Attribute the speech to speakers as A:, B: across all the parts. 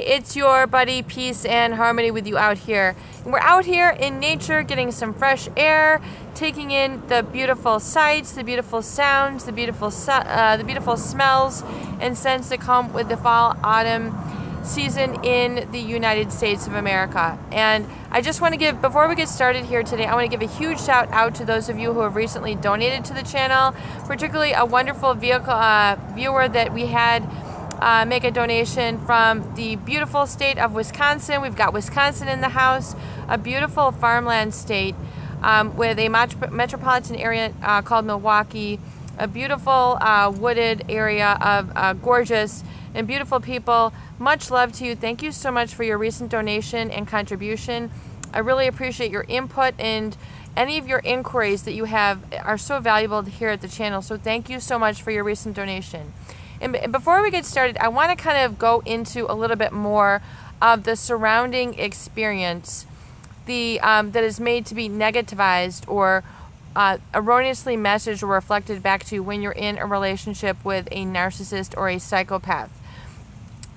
A: it's your buddy Peace and Harmony with you out here. And we're out here in nature getting some fresh air, taking in the beautiful sights, the beautiful sounds, the beautiful smells and scents that come with the fall-autumn season in the United States of America. And I just want to give, before we get started here today, I want to give a huge shout out to those of you who have recently donated to the channel, particularly a wonderful viewer that we had make a donation from the beautiful state of Wisconsin. We've got Wisconsin in the house, a beautiful farmland state with a metropolitan area called Milwaukee, a beautiful wooded area of gorgeous and beautiful people. Much love to you. Thank you so much for your recent donation and contribution. I really appreciate your input, and any of your inquiries that you have are so valuable here at the channel. So thank you so much for your recent donation. And before we get started, I want to kind of go into a little bit more of the surrounding experience that is made to be negativized or erroneously messaged or reflected back to you when you're in a relationship with a narcissist or a psychopath.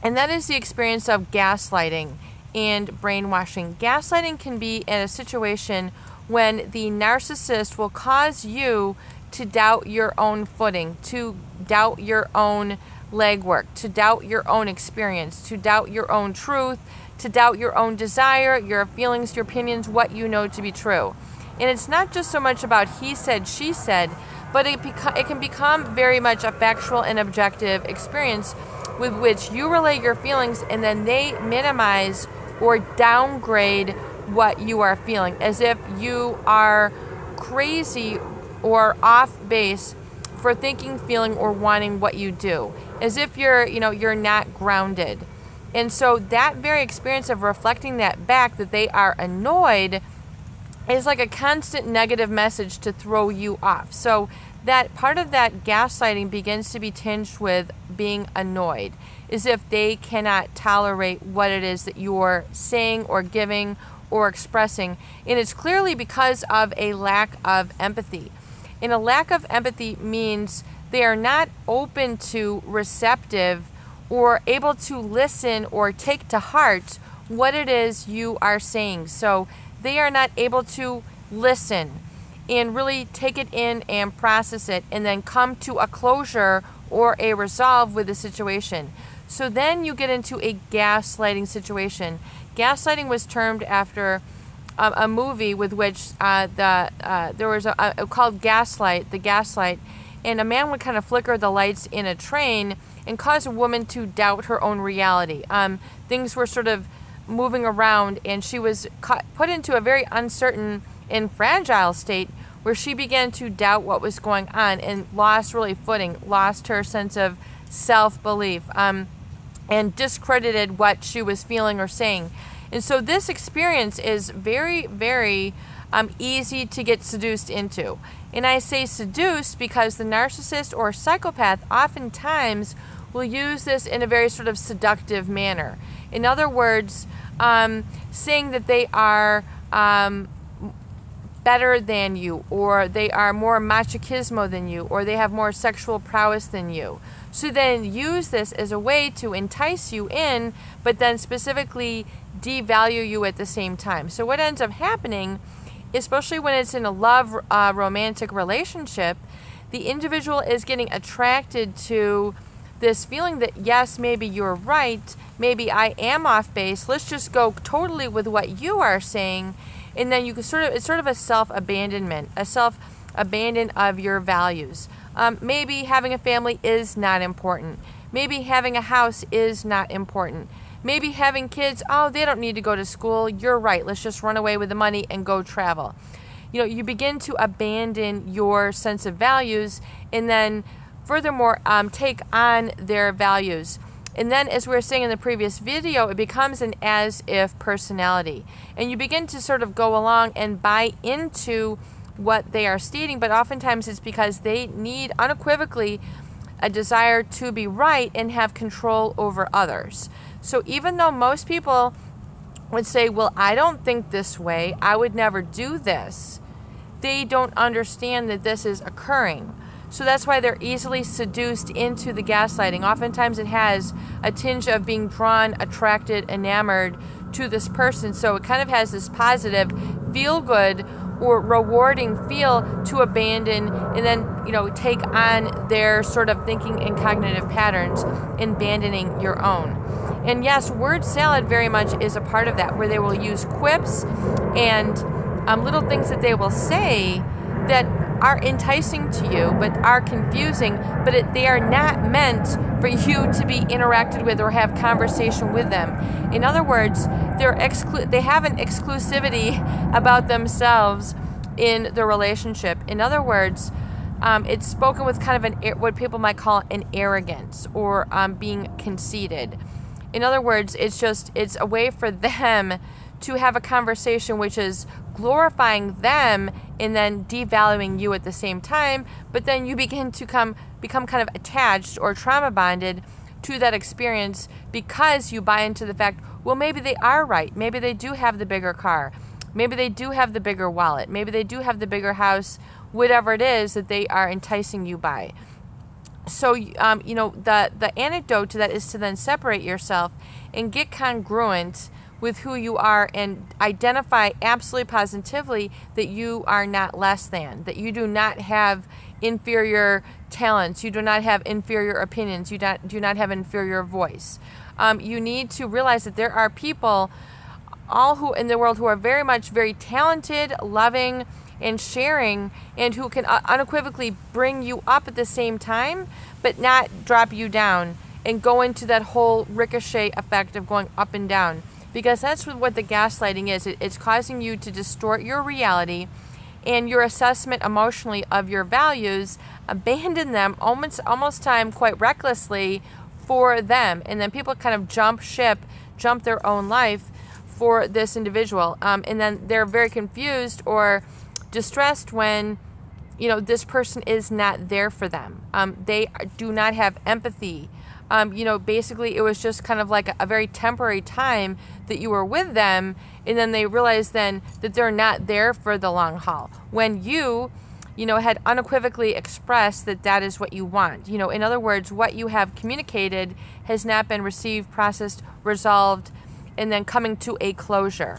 A: And that is the experience of gaslighting and brainwashing. Gaslighting can be in a situation when the narcissist will cause you to doubt your own footing, to doubt your own legwork, to doubt your own experience, to doubt your own truth, to doubt your own desire, your feelings, your opinions, what you know to be true. And it's not just so much about he said, she said, but it can become very much a factual and objective experience with which you relay your feelings, and then they minimize or downgrade what you are feeling, as if you are crazy or off base for thinking, feeling, or wanting what you do, as if you're not grounded. And so that very experience of reflecting that back, that they are annoyed, is like a constant negative message to throw you off. So that part of that gaslighting begins to be tinged with being annoyed, as if they cannot tolerate what it is that you're saying or giving or expressing. And it's clearly because of a lack of empathy. And a lack of empathy means they are not open to, receptive, or able to listen or take to heart what it is you are saying. So they are not able to listen and really take it in and process it and then come to a closure or a resolve with the situation. So then you get into a gaslighting situation. Gaslighting was termed after a movie with which there was called Gaslight, the Gaslight, and a man would kind of flicker the lights in a train and cause a woman to doubt her own reality. Things were sort of moving around, and she was put into a very uncertain and fragile state where she began to doubt what was going on and lost really footing, lost her sense of self-belief, and discredited what she was feeling or saying. And so this experience is very, very easy to get seduced into. And I say seduced because the narcissist or psychopath oftentimes will use this in a very sort of seductive manner. In other words, saying that they are better than you, or they are more machismo than you, or they have more sexual prowess than you. So then use this as a way to entice you in, but then specifically devalue you at the same time. So what ends up happening, especially when it's in a love romantic relationship, the individual is getting attracted to this feeling that, yes, maybe you're right, maybe I am off base, let's just go totally with what you are saying. And then you can it's sort of a self-abandonment, a self-abandon of your values. Maybe having a family is not important. Maybe having a house is not important. Maybe having kids, oh, they don't need to go to school. You're right. Let's just run away with the money and go travel. You begin to abandon your sense of values, and then furthermore, take on their values. And then, as we were saying in the previous video, it becomes an as-if personality. And you begin to sort of go along and buy into what they are stating, but oftentimes it's because they need unequivocally a desire to be right and have control over others. So even though most people would say, well, I don't think this way, I would never do this, they don't understand that this is occurring. So that's why they're easily seduced into the gaslighting. Oftentimes it has a tinge of being drawn, attracted, enamored to this person. So it kind of has this positive, feel-good or rewarding feel to abandon and then, take on their sort of thinking and cognitive patterns, abandoning your own. And yes, word salad very much is a part of that, where they will use quips and little things that they will say that are enticing to you but are confusing, but they are not meant for you to be interacted with or have conversation with them. In other words, they have an exclusivity about themselves in the relationship. In other words, it's spoken with kind of what people might call an arrogance or being conceited. In other words, it's a way for them to have a conversation which is glorifying them and then devaluing you at the same time, but then you begin to become kind of attached or trauma bonded to that experience because you buy into the fact, well, maybe they are right. Maybe they do have the bigger car. Maybe they do have the bigger wallet. Maybe they do have the bigger house, whatever it is that they are enticing you by. So, the antidote to that is to then separate yourself and get congruent with who you are and identify absolutely positively that you are not less than, that you do not have inferior talents, you do not have inferior opinions, you do not have inferior voice. You need to realize that there are people who in the world who are very talented, loving, and sharing, and who can unequivocally bring you up at the same time, but not drop you down and go into that whole ricochet effect of going up and down. Because that's what the gaslighting is. It's causing you to distort your reality and your assessment emotionally of your values, abandon them almost time quite recklessly for them. And then people kind of jump their own life for this individual. And then they're very confused or distressed when, this person is not there for them. They do not have empathy. Basically it was just kind of like a very temporary time that you were with them, and then they realize then that they're not there for the long haul. When you had unequivocally expressed that is what you want. In other words, what you have communicated has not been received, processed, resolved, and then coming to a closure.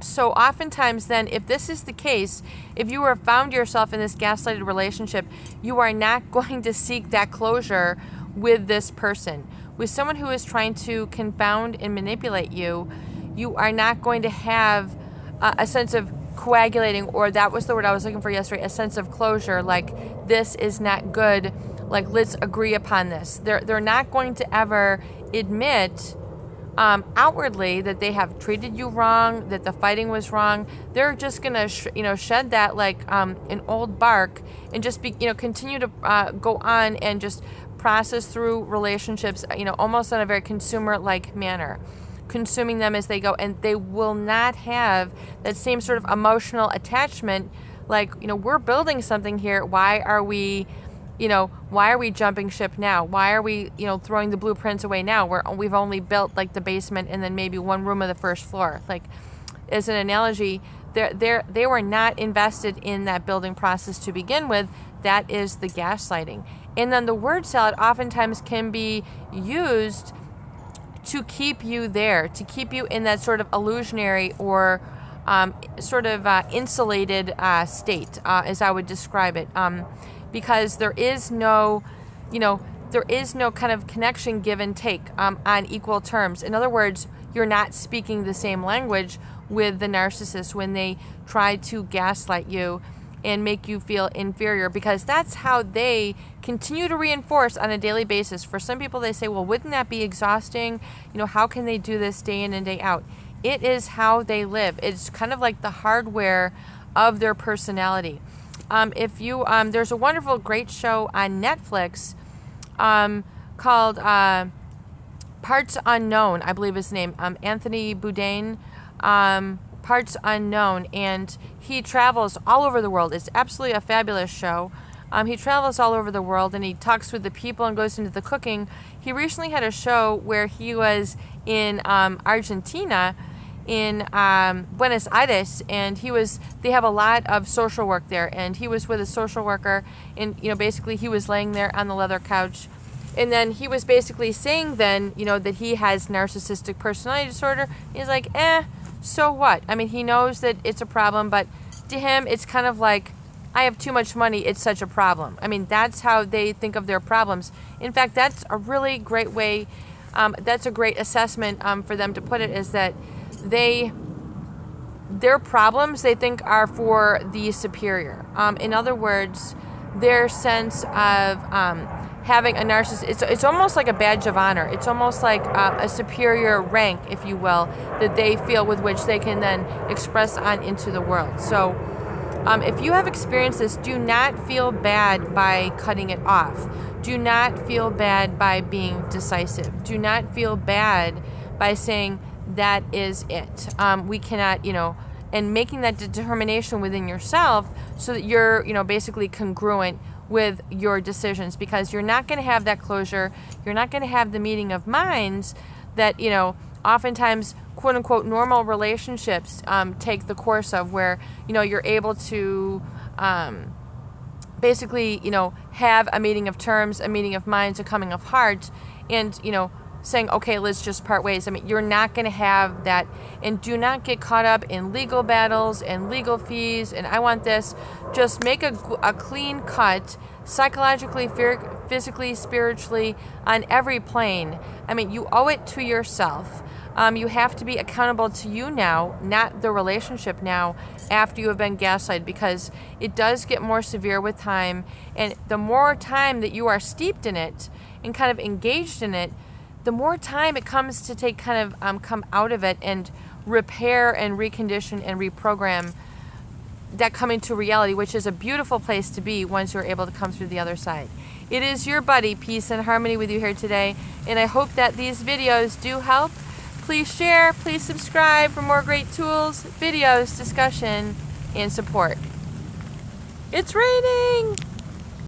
A: So oftentimes then, if this is the case, if you have found yourself in this gaslighted relationship, you are not going to seek that closure with this person. With someone who is trying to confound and manipulate you, you are not going to have a sense of coagulating, or that was the word I was looking for yesterday, a sense of closure, like this is not good, like let's agree upon this. They're not going to ever admit outwardly that they have treated you wrong, that the fighting was wrong. They're just gonna shed that like an old bark and just continue to go on and just process through relationships, almost in a very consumer-like manner, consuming them as they go, and they will not have that same sort of emotional attachment. Like, we're building something here. Why are we jumping ship now? Why are we, throwing the blueprints away now? We've only built like the basement and then maybe one room of the first floor. Like, as an analogy, they were not invested in that building process to begin with. That is the gaslighting. And then the word salad oftentimes can be used to keep you there, to keep you in that sort of illusionary or insulated state, as I would describe it, because there is no kind of connection, give and take on equal terms. In other words, you're not speaking the same language with the narcissist when they try to gaslight you and make you feel inferior, because that's how they continue to reinforce on a daily basis. For some people, they say, well, wouldn't that be exhausting? How can they do this day in and day out? It is how they live. It's kind of like the hardware of their personality. There's a wonderful, great show on Netflix called Parts Unknown, I believe is the name. Anthony Bourdain, Parts Unknown, and he travels all over the world. It's absolutely a fabulous show. He travels all over the world and he talks with the people and goes into the cooking. He recently had a show where he was in Argentina, in Buenos Aires, and they have a lot of social work there, and he was with a social worker, and basically he was laying there on the leather couch, and then he was basically saying then that he has narcissistic personality disorder. He's like, so what? I mean, he knows that it's a problem, but to him it's kind of like, I have too much money, it's such a problem. I mean, that's how they think of their problems. In fact, that's a really great way, that's a great assessment for them to put it, is that their problems they think are for the superior. In other words, their sense of having a narcissist, it's almost like a badge of honor. It's almost like a superior rank, if you will, that they feel with which they can then express on into the world. So if you have experienced this, do not feel bad by cutting it off. Do not feel bad by being decisive. Do not feel bad by saying that is it. We cannot, and making that determination within yourself so that you're, basically congruent with your decisions, because you're not going to have that closure. You're not going to have the meeting of minds that, oftentimes quote unquote normal relationships take the course of, where, you're able to basically, have a meeting of terms, a meeting of minds, a coming of hearts, and, saying, okay, let's just part ways. I mean, you're not going to have that. And do not get caught up in legal battles and legal fees and I want this. Just make a clean cut, psychologically, physically, spiritually, on every plane. I mean, you owe it to yourself. You have to be accountable to you now, not the relationship now, after you have been gaslighted, because it does get more severe with time. And the more time that you are steeped in it and kind of engaged in it, the more time it comes to take kind of come out of it and repair and recondition and reprogram that coming to reality, which is a beautiful place to be once you're able to come through the other side. It is your buddy, Peace and Harmony, with you here today, and I hope that these videos do help. Please share, please subscribe for more great tools, videos, discussion, and support. It's raining!